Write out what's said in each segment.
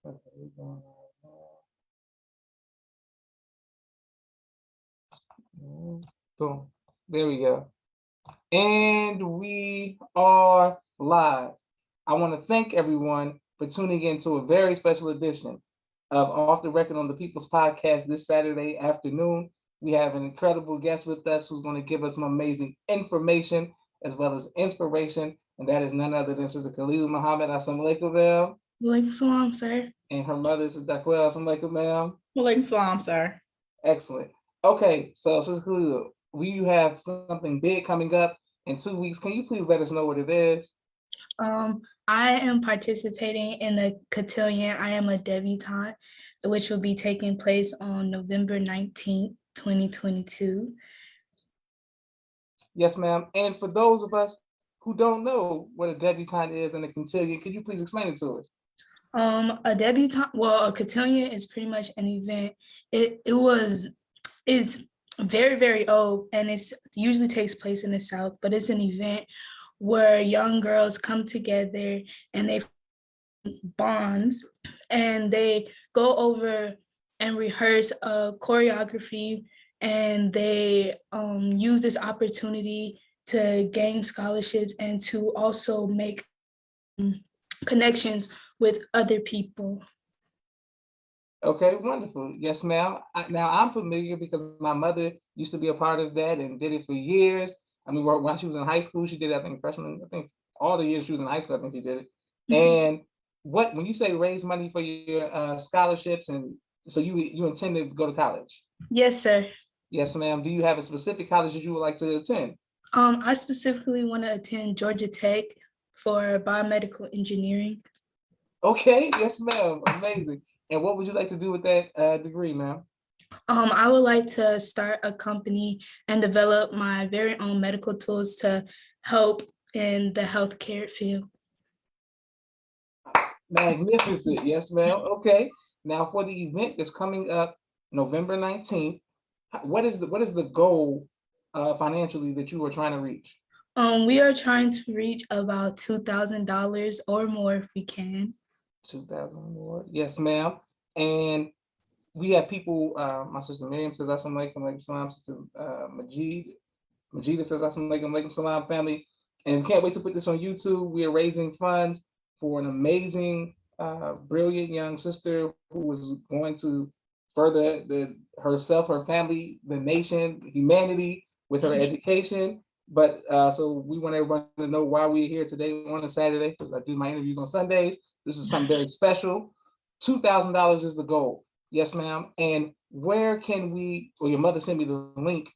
Okay, we're going boom. There we go. And we are live. I want to thank everyone for tuning in to a very special edition of Off the Record on the People's Podcast this Saturday afternoon. We have an incredible guest with us who's going to give us some amazing information as well as inspiration, and that is none other than Sis Khaleelah Muhammad. Assalamu alaikum, ma'am. Walaikum salam, sir. And her mother is Dakwel. Assalamu alaikum, ma'am. Walaikum salam, sir. Excellent. Okay, so Sis Khaleelah, we have something big coming up in 2 weeks. Can you please let us know what it is? I am participating in the cotillion. I am a debutante, which will be taking place on November 19th, 2022. Yes, ma'am. And for those of us who don't know what a debutante is and a cotillion, could you please explain it to us? A debutante, a cotillion is pretty much an event. It's very, very old, and it usually takes place in the South, but it's an event where young girls come together and they bonds and they go over and rehearse a choreography, and they use this opportunity to gain scholarships and to also make connections with other people. Okay, wonderful. Yes, ma'am. Now I'm familiar because my mother used to be a part of that and did it for years. I mean, while she was in high school, she did it, I think, freshman, I think all the years she was in high school, I think she did it. And when you say raise money for your scholarships, and so you intend to go to college? Yes, sir. Yes, ma'am. Do you have a specific college that you would like to attend? I specifically want to attend Georgia Tech for biomedical engineering. Okay, yes, ma'am. Amazing. And what would you like to do with that degree, ma'am? I would like to start a company and develop my very own medical tools to help in the healthcare field. Magnificent. Yes, ma'am. Okay. Now for the event that's coming up November 19th, what is the goal financially that you are trying to reach? We are trying to reach about $2,000 or more if we can. 2,000 more. Yes, ma'am. And we have people, my sister Miriam says, Assalamu alaikum, salam, sister Majida says, Assalamu alaikum, salam, family. And we can't wait to put this on YouTube. We are raising funds for an amazing, brilliant young sister who is going to further herself, her family, the nation, humanity with her education. But so we want everyone to know why we're here today on a Saturday, because I do my interviews on Sundays. This is something very special. $2,000 is the goal. Yes, ma'am. And where can we, or your mother sent me the link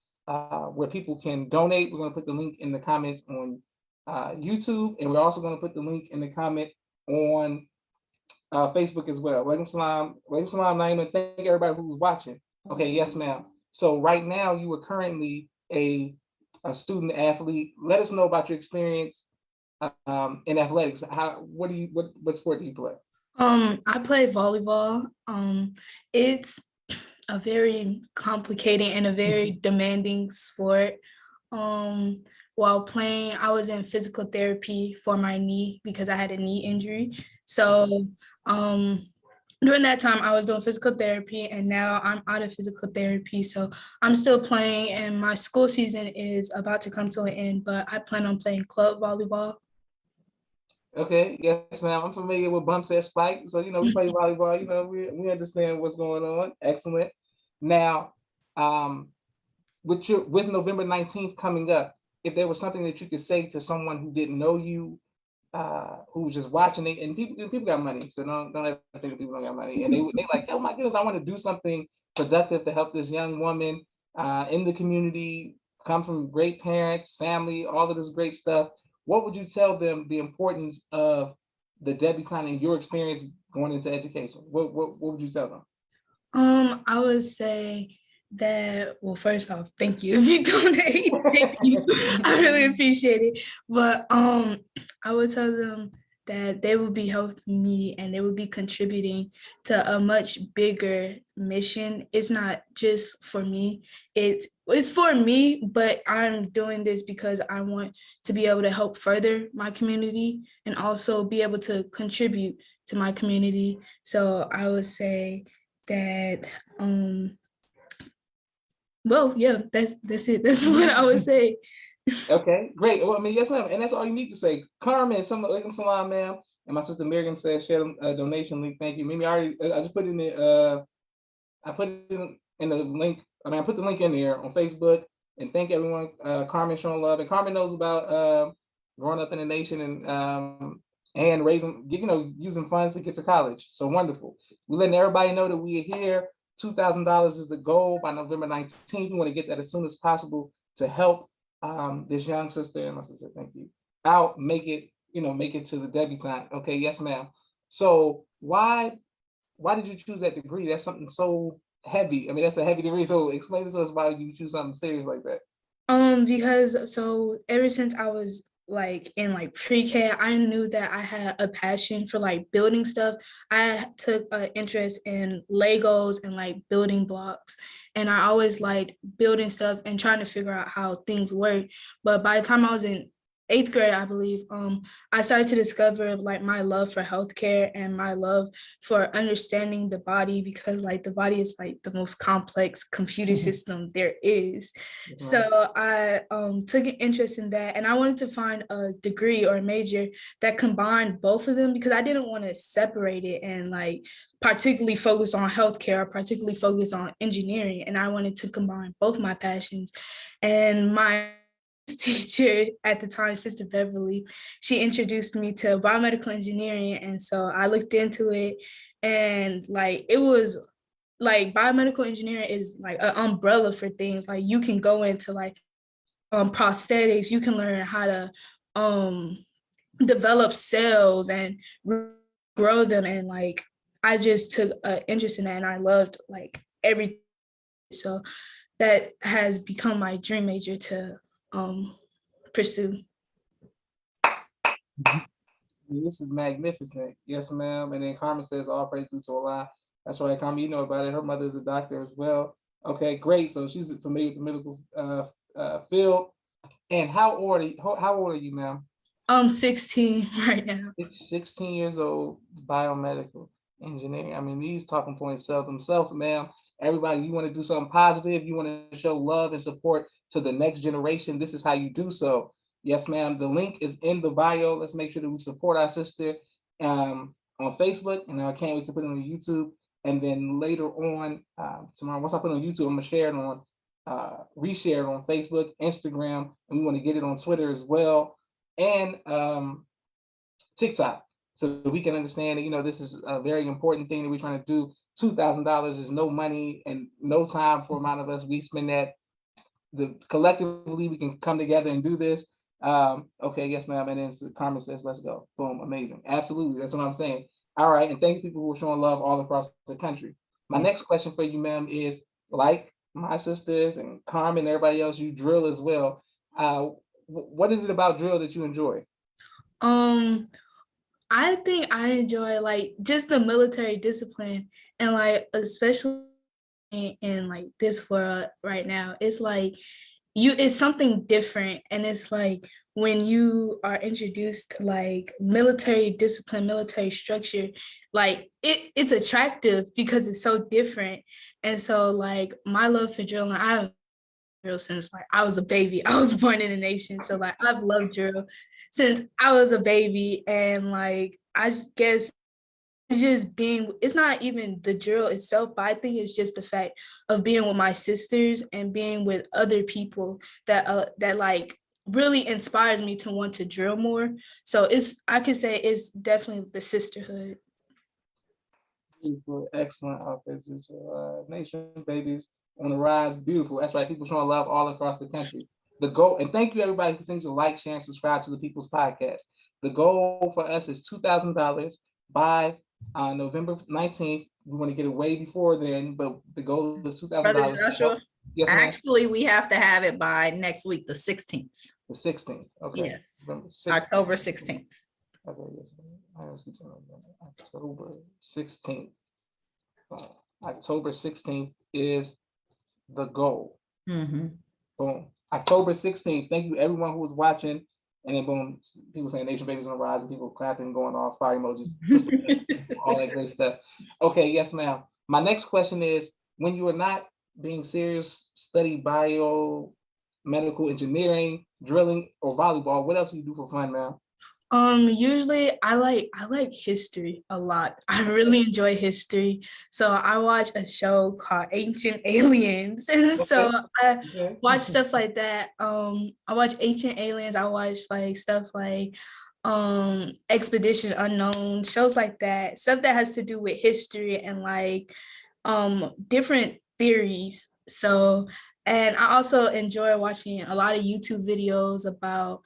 where people can donate. We're going to put the link in the comments on YouTube, and we're also going to put the link in the comment on Facebook as well. Walaikum salam, Naima. Thank everybody who's watching. Okay, yes, ma'am. So right now you are currently a student athlete. Let us know about your experience in athletics. What sport do you play? I play volleyball. It's a very complicated and a very demanding sport. While playing, I was in physical therapy for my knee because I had a knee injury. So during that time, I was doing physical therapy, and now I'm out of physical therapy. So I'm still playing, and my school season is about to come to an end, but I plan on playing club volleyball. Okay, yes, ma'am. I'm familiar with bumps at Spike. So, we play volleyball, we understand what's going on. Excellent. Now, with November 19th coming up, if there was something that you could say to someone who didn't know you, who was just watching it, and people got money, so don't ever think that people don't got money. And they like, oh my goodness, I want to do something productive to help this young woman in the community, come from great parents, family, all of this great stuff. What would you tell them the importance of the debutante and your experience going into education? What would you tell them? I would say that, well, first off, thank you if you donate. Thank you. I really appreciate it. But I would tell them that they will be helping me and they will be contributing to a much bigger mission. It's not just for me. It's for me, but I'm doing this because I want to be able to help further my community and also be able to contribute to my community. So I would say that well, yeah, that's it. That's what I would say. Okay, great. Well, I mean, yes, ma'am. And that's all you need to say. Carmen, salam, ma'am. And my sister Miriam said, share a donation link. Thank you. Mimi, I just put it in the, I put it in the link. I mean, I put the link in there on Facebook. And thank everyone. Carmen showing love. And Carmen knows about growing up in the nation and raising, using funds to get to college. So wonderful. We're letting everybody know that we are here. $2,000 is the goal by November 19th. We want to get that as soon as possible to help this young sister and my sister, thank you, out, make it to the debutante. Okay, yes, ma'am. So why did you choose that degree? That's something so heavy. I mean, that's a heavy degree. So explain to us why you choose something serious like that. Because so ever since I was like in like pre-K, I knew that I had a passion for like building stuff. I took an interest in Legos and like building blocks, and I always liked building stuff and trying to figure out how things work. But by the time I was in 8th grade, I believe, I started to discover like my love for healthcare and my love for understanding the body, because like the body is like the most complex computer system there is. So I took an interest in that, and I wanted to find a degree or a major that combined both of them, because I didn't want to separate it and like particularly focus on healthcare or particularly focus on engineering. And I wanted to combine both my passions. And my teacher at the time, Sister Beverly, she introduced me to biomedical engineering. And so I looked into it, and like it was like biomedical engineering is like an umbrella for things. Like you can go into like prosthetics, you can learn how to develop cells and grow them. And like I just took an interest in that, and I loved like everything. So that has become my dream major to pursue. This is magnificent. Yes, ma'am. And then Carmen says, all praise due to Allah. That's right, Carmen. You know about it. Her mother is a doctor as well. Okay, great. So she's familiar with the medical field. And how old are you, ma'am? 16 right now. It's 16 years old, biomedical engineering. I mean, these talking points sell themselves, ma'am. Everybody, you want to do something positive, you want to show love and support to the next generation, this is how you do so. Yes, ma'am. The link is in the bio. Let's make sure that we support our sister on Facebook, and I can't wait to put it on YouTube. And then later on, tomorrow, once I put it on YouTube, I'm gonna share it on, reshare it on Facebook, Instagram, and we want to get it on Twitter as well, and TikTok, so we can understand that this is a very important thing that we're trying to do. $2,000 is no money and no time for a amount of us. We spend that. Collectively we can come together and do this. Okay, yes, ma'am. And then Carmen says, let's go. Boom, amazing. Absolutely, that's what I'm saying. All right, and thank you people who are showing love all across the country. My next question for you, ma'am, is like my sisters and Carmen and everybody else, you drill as well. What is it about drill that you enjoy? I think I enjoy like just the military discipline, and like especially in like this world right now, it's like it's something different. And it's like when you are introduced to like military discipline, military structure, like it's attractive because it's so different. And so like my love for drilling, I've drill since like I was a baby. I was born in the nation, so like I've loved drill since I was a baby. And like I guess it's just being, it's not even the drill itself, but I think it's just the fact of being with my sisters and being with other people that like really inspires me to want to drill more. So I could say it's definitely the sisterhood. Beautiful, excellent offenses. Nation babies on the rise, beautiful. That's right, people showing love all across the country. The goal, and thank you everybody who continues to like, share, and subscribe to the People's Podcast. The goal for us is $2,000 by November 19th. We want to get it way before then, but the goal is $2,000. Joshua, yes, actually, we have to have it by next week, the 16th. The 16th. Okay. Yes. 16th. October 16th. Okay, yes. October 16th. October 16th is the goal. Mm-hmm. Boom. October 16th. Thank you everyone who was watching and then boom, people saying Nation Babies on the rise, and people clapping, going off, fire emojis, sister, all that great stuff. Okay, yes, ma'am. My next question is: when you are not being serious, study bio, medical engineering, drilling, or volleyball, what else do you do for fun, ma'am? Usually I like history a lot. I really enjoy history. So I watch a show called Ancient Aliens. And so I Okay. watch stuff like that. I watch Ancient Aliens. I watch like stuff like Expedition Unknown, shows like that. Stuff that has to do with history and like different theories. So and I also enjoy watching a lot of YouTube videos about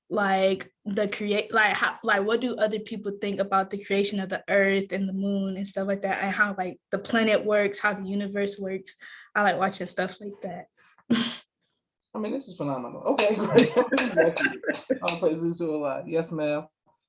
like the create like how like what do other people think about the creation of the earth and the moon and stuff like that, and how like the planet works, how the universe works. I like watching stuff like that. I mean, this is phenomenal. Okay, great. I'll praise you to a lot. Yes, ma'am.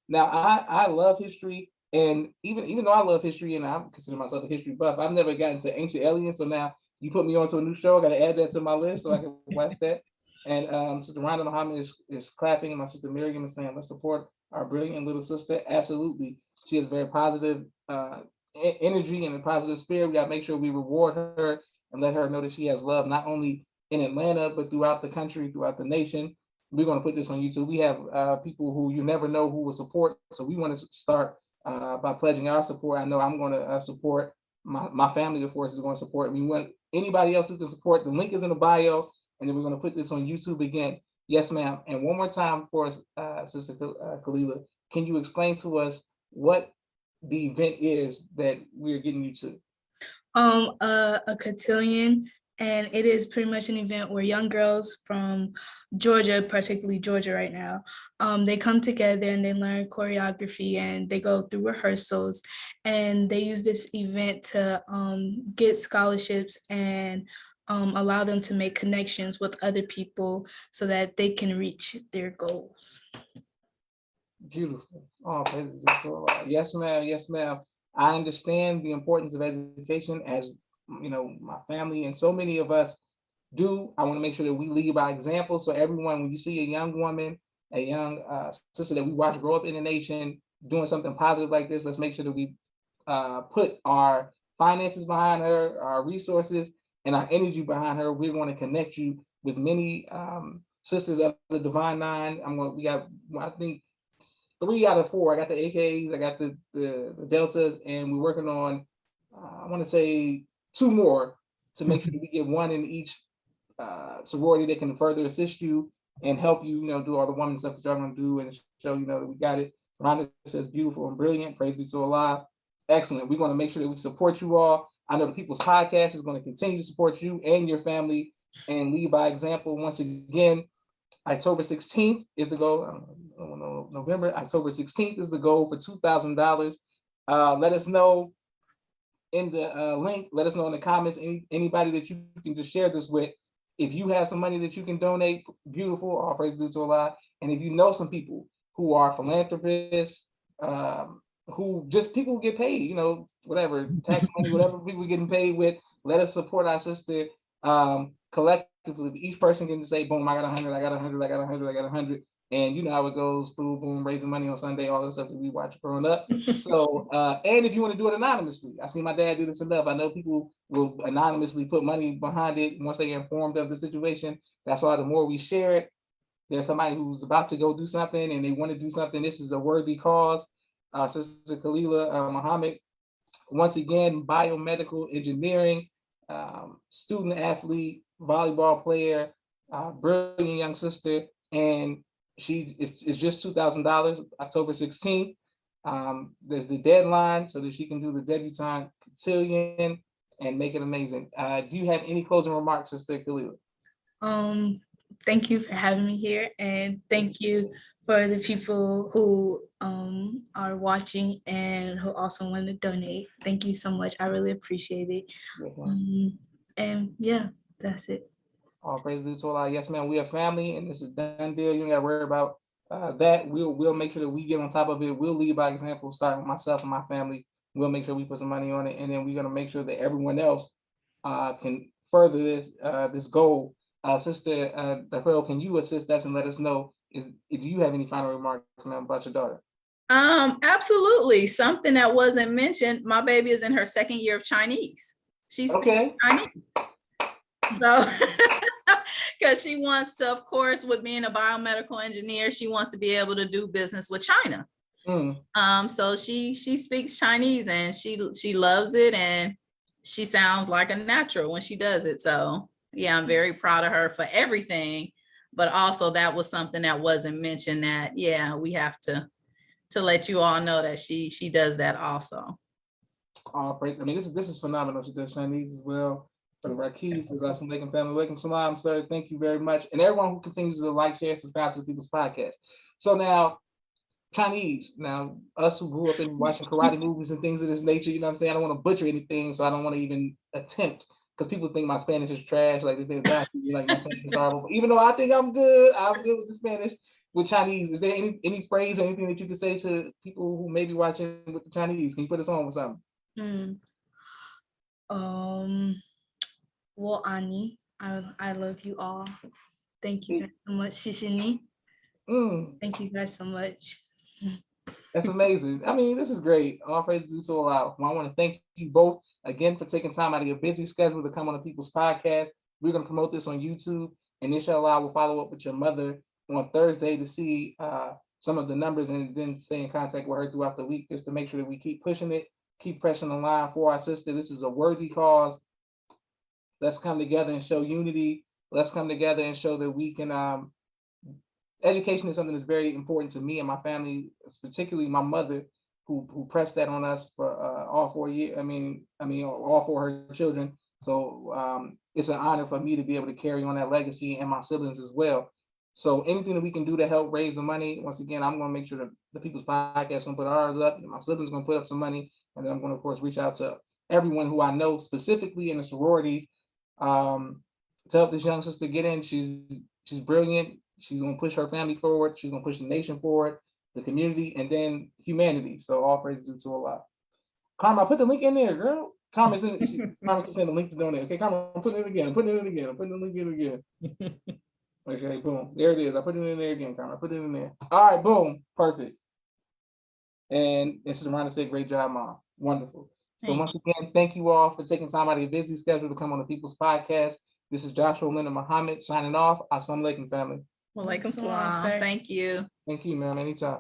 Now, I love history, and even though I love history, and I consider myself a history buff, I've never gotten to Ancient Aliens. So now you put me onto a new show. I got to add that to my list so I can watch that. And Sister Rhonda Muhammad is clapping, and my sister Miriam is saying, "Let's support our brilliant little sister." Absolutely, she has very positive energy and a positive spirit. We got to make sure we reward her and let her know that she has love, not only in Atlanta, but throughout the country, throughout the nation. We're going to put this on YouTube. We have people who you never know who will support. So we want to start by pledging our support. I know I'm going to support my family, of course, is going to support. We want anybody else who can support. The link is in the bio, and then we're going to put this on YouTube again. Yes, ma'am. And one more time for us, Sister Khaleelah, can you explain to us what the event is that we're getting you to? A cotillion, and it is pretty much an event where young girls from Georgia, particularly Georgia right now, they come together and they learn choreography and they go through rehearsals, and they use this event to get scholarships and allow them to make connections with other people so that they can reach their goals. Beautiful. Oh, praises to the Lord. Yes, ma'am. Yes, ma'am. I understand the importance of education, as you know, my family and so many of us do. I want to make sure that we lead by example. So everyone, when you see a young woman, a young sister that we watch grow up in the nation doing something positive like this, let's make sure that we put our finances behind her, our resources, and our energy behind her. We're going to connect you with many sisters of the Divine Nine. We got, I think, 3 out of 4. I got the AKs, I got the Deltas, and we're working on, I want to say 2 more to make sure we get 1 in each sorority that can further assist you and help you, do all the woman stuff that y'all gonna do and show, that we got it. Rhonda says beautiful and brilliant. Praise be to Allah. Excellent. We're going to make sure that we support you all. I know the People's Podcast is going to continue to support you and your family and lead by example. Once again, October 16th is the goal. I don't know, November. October 16th is the goal for $2,000. Let us know in the link. Let us know in the comments. Anybody that you can just share this with. If you have some money that you can donate, beautiful. All praise due to Allah. And if you know some people who are philanthropists, who just people get paid, whatever tax money, whatever people getting paid with, let us support our sister collectively. Each person can just say, boom, I got 100, I got 100, I got 100, I got 100. And you know how it goes, boom, boom, raising money on Sunday, all the stuff that we watch growing up. So, and if you want to do it anonymously, I see my dad do this enough. I know people will anonymously put money behind it once they get informed of the situation. That's why the more we share it, there's somebody who's about to go do something and they want to do something. This is a worthy cause. Sister Khaleelah Muhammad, once again, biomedical engineering, student athlete, volleyball player, brilliant young sister, and it's just $2,000, October 16th. There's the deadline so that she can do the debutante cotillion and make it amazing. Do you have any closing remarks, Sister Khaleelah? Thank you for having me here, and thank you for the people who are watching and who also want to donate. Thank you so much. I really appreciate it. And yeah, that's it. All praise be to Allah. Yes, ma'am. We are family, and this is done deal. You ain't got to worry about that. We'll make sure that we get on top of it. We'll lead by example, starting with myself and my family. We'll make sure we put some money on it, and then we're gonna make sure that everyone else can further this goal. Sister Daquel, can you assist us and let us know do you have any final remarks, ma'am, about your daughter? Absolutely. Something that wasn't mentioned. My baby is in her second year of Chinese. She speaks Okay. Chinese. So, because she wants to, of course, with being a biomedical engineer, she wants to be able to do business with China. So she speaks Chinese and she loves it, and she sounds like a natural when she does it. So yeah, I'm very proud of her for everything. But also that was something that wasn't mentioned, that yeah, we have to let you all know that she does that also. Oh, great. I mean, this is phenomenal. She does Chinese as well. Brother Rakis says, Assalamu alaikum, family. Walaikum salam, sir. Thank you very much. And everyone who continues to like, share, subscribe to the People's Podcast. So now, Chinese. Now, us who grew up in watching karate movies and things of this nature, you know what I'm saying? I don't want to butcher anything, so I don't want to even attempt, because people think my Spanish is trash. Like, they think like my Spanish is horrible. Even though I think I'm good with the Spanish. With Chinese, is there any phrase or anything that you can say to people who may be watching with the Chinese? Can you put us on with something? Well, Annie, I love you all. Thank you guys so much, Shishini. Thank you guys so much. That's amazing. I mean, this is great. All praise due to Allah. Well, I want to thank you both again for taking time out of your busy schedule to come on the People's Podcast. We're going to promote this on YouTube, and inshallah, we'll follow up with your mother on Thursday to see some of the numbers, and then stay in contact with her throughout the week, just to make sure that we keep pushing it, keep pressing the line for our sister. This is a worthy cause. Let's come together and show unity. Let's come together and show that we can. Education is something that's very important to me and my family, particularly my mother, who pressed that on us for all 4 years. I mean, all 4 of her children. So it's an honor for me to be able to carry on that legacy, and my siblings as well. So anything that we can do to help raise the money, once again, I'm going to make sure that the People's Podcast is going to put ours up, and my siblings going to put up some money, and then I'm going to, of course, reach out to everyone who I know specifically in the sororities to help this young sister get in. She's brilliant. She's going to push her family forward. She's going to push the nation forward, the community, and then humanity. So all praise due to Allah. Karma, I put the link in there, girl. Karma keeps saying the link to donate. Okay, Karma, I'm putting it again. I'm putting the link in again. Okay, boom. There it is. I put it in there again, Karma. I put it in there. All right, boom. Perfect. And Sister Rhonda said, great job, Mom. Wonderful. So once again, thank you all for taking time out of your busy schedule to come on the People's Podcast. This is Joshua Leonard Muhammad signing off. Assalamu alaikum, family. Walaikum salam. Thank you. Thank you, ma'am. Anytime.